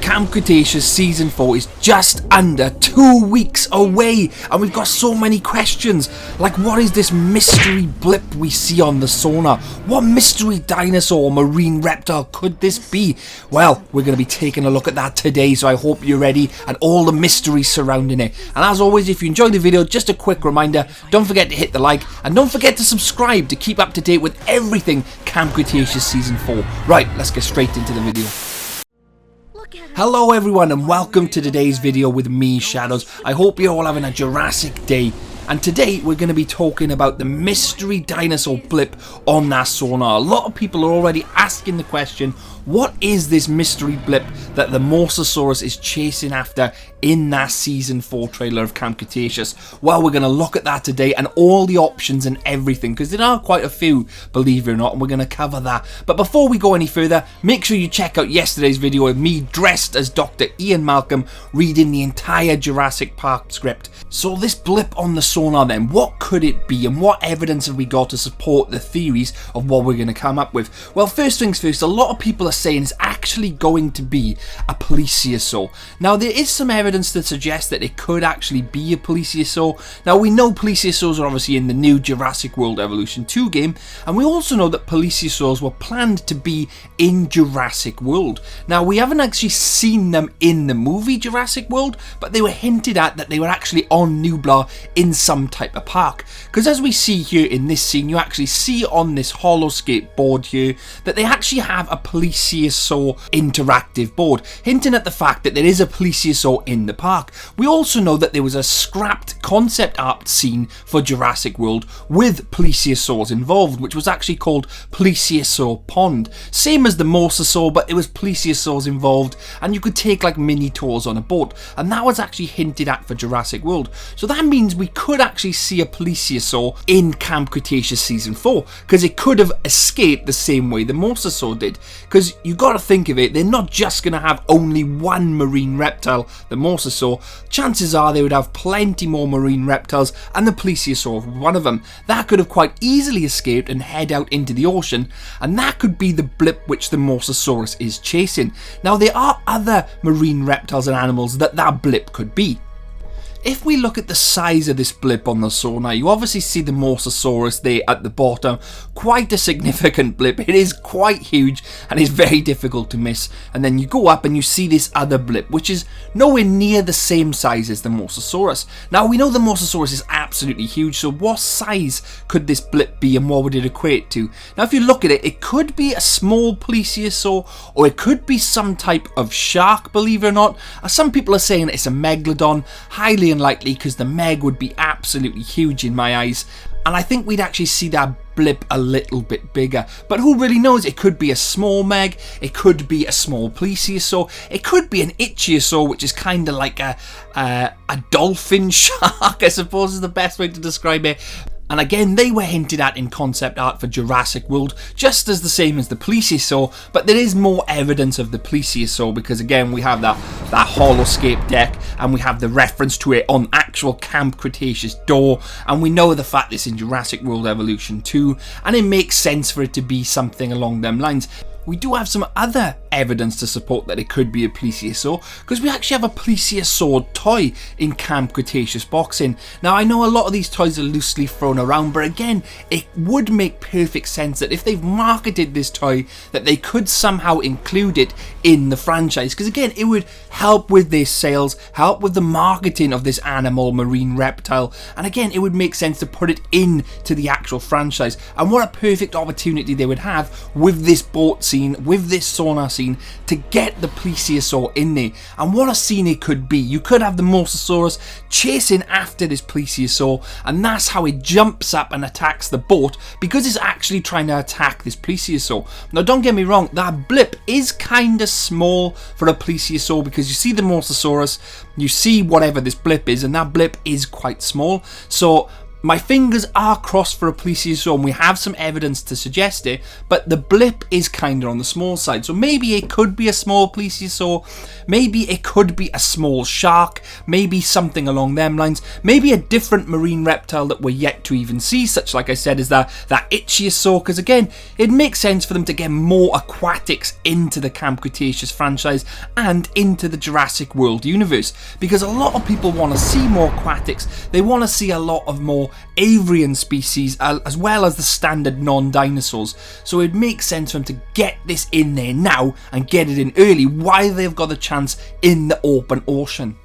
Camp Cretaceous Season 4 is just under 2 weeks away, and we've got so many questions, like what is this mystery blip we see on the sonar? What mystery dinosaur or marine reptile could this be? Well, we're going to be taking a look at that today, so I hope you're ready, and all the mysteries surrounding it. And as always, if you enjoyed the video, just a quick reminder, don't forget to hit the like, and don't forget to subscribe to keep up to date with everything Camp Cretaceous Season 4. Right, let's get straight into the video. Hello everyone and welcome to today's video with me, Shadows. I hope you're all having a Jurassic day. And today we're going to be talking about the mystery dinosaur blip on that sonar. A lot of people are already asking the question, what is this mystery blip that the Mosasaurus is chasing after in that Season 4 trailer of Camp Cretaceous? Well, we're going to look at that today and all the options and everything, because there are quite a few, believe it or not, and we're going to cover that. But before we go any further, make sure you check out yesterday's video of me dressed as Dr. Ian Malcolm reading the entire Jurassic Park script. So this blip on the sonar then, what could it be and what evidence have we got to support the theories of what we're going to come up with? Well, first things first, a lot of people are saying it's actually going to be a Plesiosaur. Now there is some evidence that suggests that it could actually be a Plesiosaur. Now we know Plesiosaurs are obviously in the new Jurassic World Evolution 2 game, and we also know that Plesiosaurs were planned to be in Jurassic World. Now we haven't actually seen them in the movie Jurassic World, but they were hinted at that they were actually on Nublar in some type of park. Because as we see here in this scene, you actually see on this holoscape board here that they actually have a Plesiosaur interactive board, hinting at the fact that there is a Plesiosaur in the park. We also know that there was a scrapped concept art scene for Jurassic World with Plesiosaurs involved, which was actually called Plesiosaur Pond. Same as the Mosasaur, but there was Plesiosaurs involved, and you could take like mini tours on a boat, and that was actually hinted at for Jurassic World. So that means we could actually see a Plesiosaur in Camp Cretaceous Season 4, because it could have escaped the same way the Mosasaur did. Because you got to think of it, they're not just going to have only one marine reptile, the Mosasaur. Chances are they would have plenty more marine reptiles, and the Plesiosaur was one of them. That could have quite easily escaped and head out into the ocean, and that could be the blip which the Mosasaurus is chasing. Now there are other marine reptiles and animals that blip could be. If we look at the size of this blip on the sonar, you obviously see the Mosasaurus there at the bottom. Quite a significant blip. It is quite huge and is very difficult to miss. And then you go up and you see this other blip, which is nowhere near the same size as the Mosasaurus. Now we know the Mosasaurus is absolutely huge, so what size could this blip be and what would it equate to? Now if you look at it, it could be a small Plesiosaur, or it could be some type of shark, believe it or not. Some people are saying it's a megalodon, highly unlikely because the meg would be absolutely huge in my eyes, and I think we'd actually see that blip a little bit bigger. But who really knows? It could be a small meg, it could be a small Plesiosaur, it could be an Ichthyosaur, which is kind of like a dolphin shark, I suppose is the best way to describe it. And again, they were hinted at in concept art for Jurassic World, just as the same as the Plesiosaur, but there is more evidence of the Plesiosaur because again, we have that holoscape deck, and we have the reference to it on actual Camp Cretaceous door, and we know the fact it's in Jurassic World Evolution 2, and it makes sense for it to be something along them lines. We do have some other evidence to support that it could be a Plesiosaur, because we actually have a Plesiosaur toy in Camp Cretaceous boxing. Now I know a lot of these toys are loosely thrown around, but again, it would make perfect sense that if they've marketed this toy, that they could somehow include it in the franchise, because again, it would help with their sales, help with the marketing of this animal, marine reptile, and again, it would make sense to put it into the actual franchise. And what a perfect opportunity they would have with this boat scene, with this sonar scene, to get the Plesiosaur in there. And what a scene it could be. You could have the Mosasaurus chasing after this Plesiosaur, and that's how it jumps up and attacks the boat, because it's actually trying to attack this Plesiosaur. Now don't get me wrong, that blip is kind of small for a Plesiosaur, because you see the Mosasaurus, you see whatever this blip is, and that blip is quite small. So My fingers are crossed for a plesiosaur, and we have some evidence to suggest it, but the blip is kind of on the small side. So maybe it could be a small plesiosaur, maybe it could be a small shark, maybe something along them lines, maybe a different marine reptile that we're yet to even see, such like I said is that ichthyosaur, because again, it makes sense for them to get more aquatics into the Camp Cretaceous franchise and into the Jurassic World universe, because a lot of people want to see more aquatics. They want to see a lot of more avian species as well as the standard non-dinosaurs, so it makes sense for them to get this in there now and get it in early while they've got the chance in the open ocean.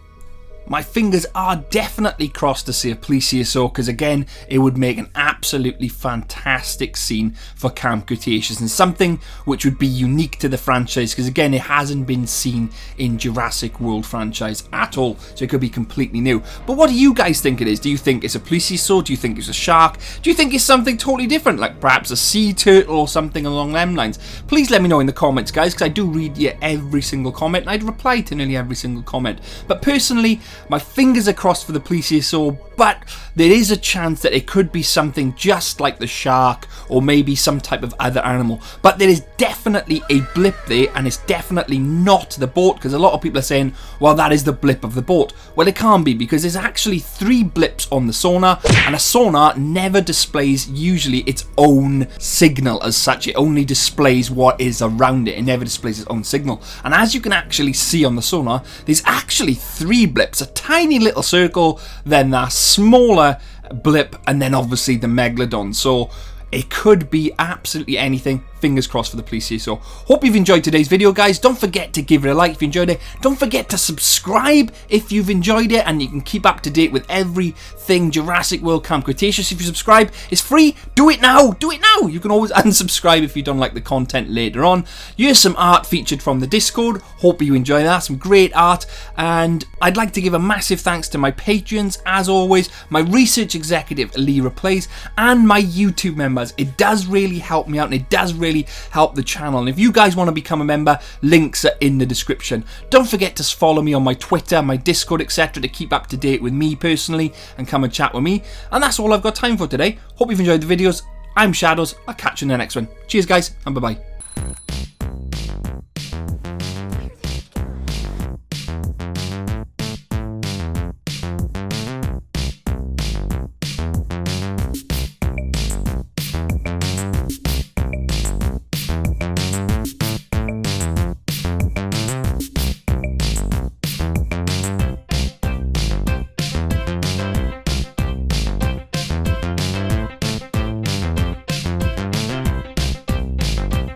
My fingers are definitely crossed to see a plesiosaur, because again, it would make an absolutely fantastic scene for Camp Cretaceous and something which would be unique to the franchise, because again, it hasn't been seen in Jurassic World franchise at all, so it could be completely new. But what do you guys think it is? Do you think it's a plesiosaur? Do you think it's a shark? Do you think it's something totally different, like perhaps a sea turtle or something along them lines? Please let me know in the comments, guys, because I do read every single comment and I'd reply to nearly every single comment. But personally, my fingers are crossed for the plesiosaur, but there is a chance that it could be something just like the shark or maybe some type of other animal. But there is definitely a blip there, and it's definitely not the boat, because a lot of people are saying, well, that is the blip of the boat. Well, it can't be, because there's actually 3 blips on the sonar, and a sonar never displays usually its own signal as such. It only displays what is around it. It never displays its own signal. And as you can actually see on the sonar, there's actually 3 blips, a tiny little circle, then that smaller blip, and then obviously the megalodon. So it could be absolutely anything. Fingers crossed for the plesiosaur. Hope you've enjoyed today's video, guys. Don't forget to give it a like if you enjoyed it. Don't forget to subscribe if you've enjoyed it, and you can keep up to date with everything Jurassic World Camp Cretaceous. If you subscribe, it's free. Do it now. Do it now. You can always unsubscribe if you don't like the content later on. Here's some art featured from the Discord. Hope you enjoy that. Some great art. And I'd like to give a massive thanks to my patrons, as always, my research executive, Lyra Plays, and my YouTube members. It does really help me out, and it does really help the channel. And if you guys want to become a member, links are in the description. Don't forget to follow me on my Twitter, my Discord, etc. to keep up to date with me personally and come and chat with me. And that's all I've got time for today. Hope you've enjoyed the videos. I'm Shadows. I'll catch you in the next one. Cheers, guys, and bye-bye.